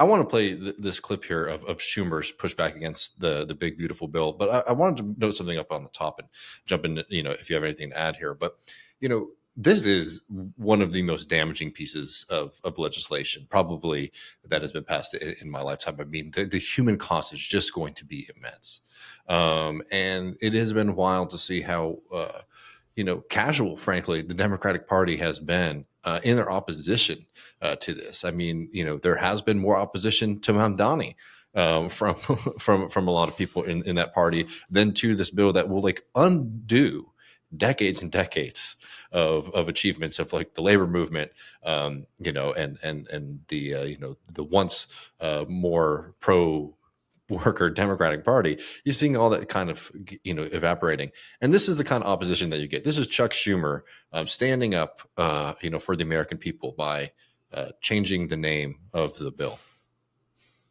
I want to play this clip here of Schumer's pushback against the big beautiful bill, but I wanted to note something up on the top and jump in. If you have anything to add here, but this is one of the most damaging pieces of legislation probably that has been passed in my lifetime. I mean, the human cost is just going to be immense, and it has been wild to see how casual, frankly, the Democratic Party has been in their opposition to this. I mean, there has been more opposition to Mamdani from from a lot of people in that party than to this bill that will undo decades and decades of achievements of the labor movement, and the once more pro worker Democratic Party. You're seeing all that kind of evaporating, and this is the kind of opposition that you get. This is Chuck Schumer standing up for the American people by changing the name of the bill.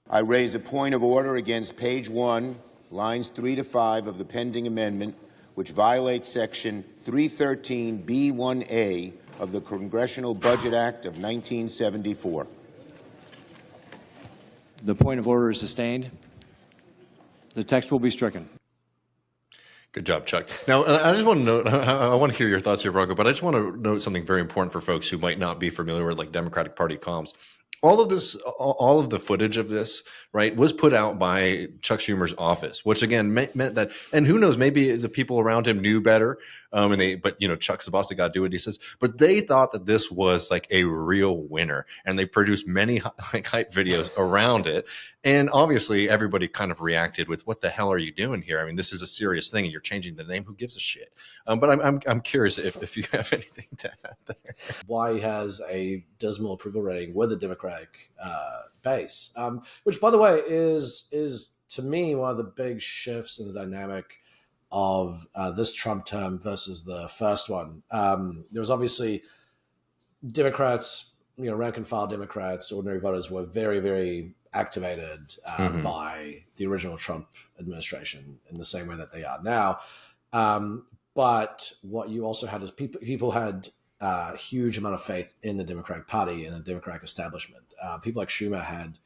I raise a point of order against page 1, lines 3 to 5 of the pending amendment, which violates section 313B1A of the Congressional Budget Act of 1974. The point of order is sustained. The text will be stricken. Good job, Chuck. Now, I just want to note, I want to hear your thoughts here, Branko, but I just want to note something very important for folks who might not be familiar with Democratic Party comms. All of this, all of the footage of this, right, was put out by Chuck Schumer's office, which again meant that, and who knows, maybe the people around him knew better, but Chuck's the boss, they got to do what he says. But they thought that this was a real winner, and they produced many hype videos around it. And obviously, everybody kind of reacted with, "What the hell are you doing here? I mean, this is a serious thing, and you're changing the name. Who gives a shit?" But I'm curious if you have anything to add there. Why he has a dismal approval rating with the Democratic base, which, by the way, is to me one of the big shifts in the dynamic of this Trump term versus the first one. There was obviously Democrats, rank and file Democrats, ordinary voters were very, very activated by the original Trump administration in the same way that they are now. But what you also had is people had a huge amount of faith in the Democratic Party and the Democratic establishment. People like Schumer had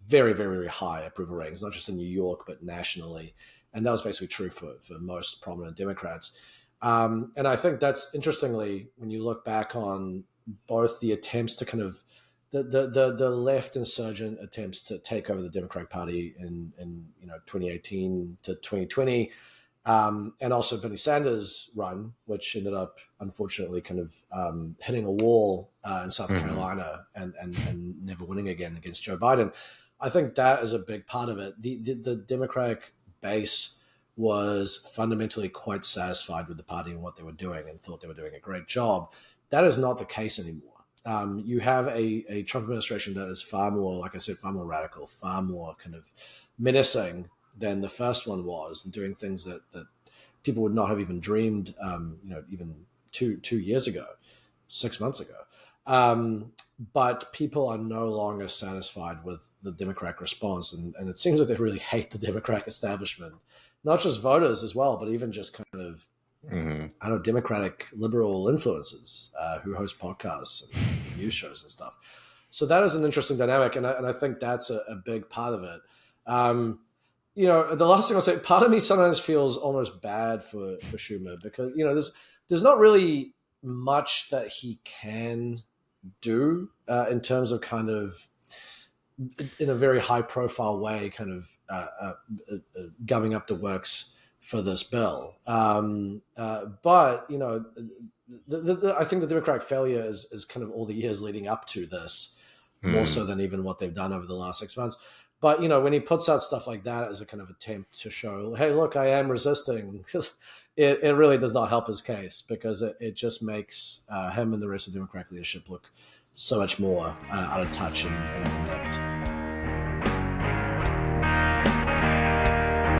very, very, very high approval ratings, not just in New York, but nationally. And that was basically true for most prominent Democrats. And I think that's, interestingly, when you look back on both the attempts to kind of the left insurgent attempts to take over the Democratic Party in 2018 to 2020, and also Bernie Sanders' run, which ended up unfortunately kind of hitting a wall in South Carolina and never winning again against Joe Biden. I think that is a big part of it. The Democratic base was fundamentally quite satisfied with the party and what they were doing and thought they were doing a great job. That is not the case anymore. You have a Trump administration that is far more, like I said, far more radical, far more kind of menacing than the first one was, and doing things that people would not have even dreamed, even two years ago, 6 months ago. But people are no longer satisfied with the Democratic response, and it seems like they really hate the Democratic establishment, not just voters as well, but even just kind of Democratic liberal influencers who host podcasts and news shows and stuff. So that is an interesting dynamic, and I think that's a big part of it. The last thing I'll say, part of me sometimes feels almost bad for Schumer because, there's not really much that he can do in terms of kind of, in a very high profile way, kind of gumming up the works for this bill. But, I think the Democratic failure is kind of all the years leading up to this, more so than even what they've done over the last 6 months. But, when he puts out stuff like that as a kind of attempt to show, hey, look, I am resisting, it really does not help his case because it just makes him and the rest of the Democratic leadership look so much more out of touch and inept.